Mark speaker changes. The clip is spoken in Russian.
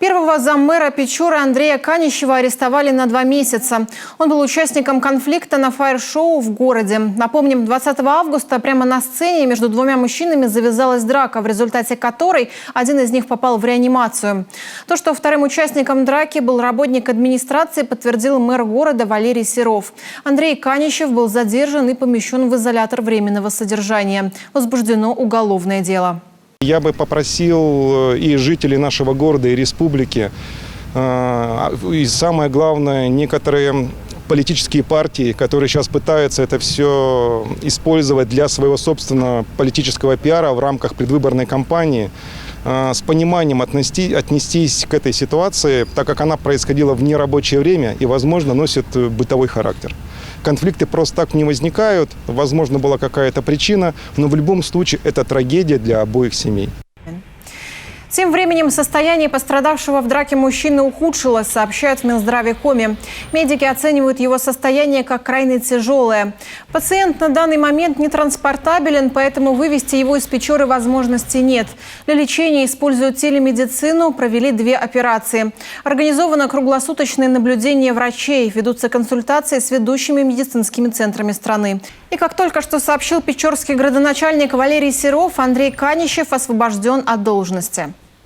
Speaker 1: Первого заммэра Печоры Андрея Канищева арестовали на 2 месяца. Он был участником конфликта на фаер-шоу в городе. Напомним, 20 августа прямо на сцене между двумя мужчинами завязалась драка, в результате которой один из них попал в реанимацию. То, что вторым участником драки был работник администрации, подтвердил мэр города Валерий Серов. Андрей Канищев был задержан и помещен в изолятор временного содержания. Возбуждено уголовное дело.
Speaker 2: Я бы попросил и жителей нашего города, и республики, и самое главное, некоторые политические партии, которые сейчас пытаются это все использовать для своего собственного политического пиара в рамках предвыборной кампании, с пониманием отнестись к этой ситуации, так как она происходила в нерабочее время и, возможно, носит бытовой характер. Конфликты просто так не возникают, возможно, была какая-то причина, но в любом случае это трагедия для обоих семей.
Speaker 1: Тем временем состояние пострадавшего в драке мужчины ухудшилось, сообщают в Минздраве Коми. Медики оценивают его состояние как крайне тяжелое. Пациент на данный момент не транспортабелен, поэтому вывести его из Печоры возможности нет. Для лечения используют телемедицину, провели 2 операции. Организовано круглосуточное наблюдение врачей, ведутся консультации с ведущими медицинскими центрами страны. И как только что сообщил печорский градоначальник Валерий Серов, Андрей Канищев освобожден от должности.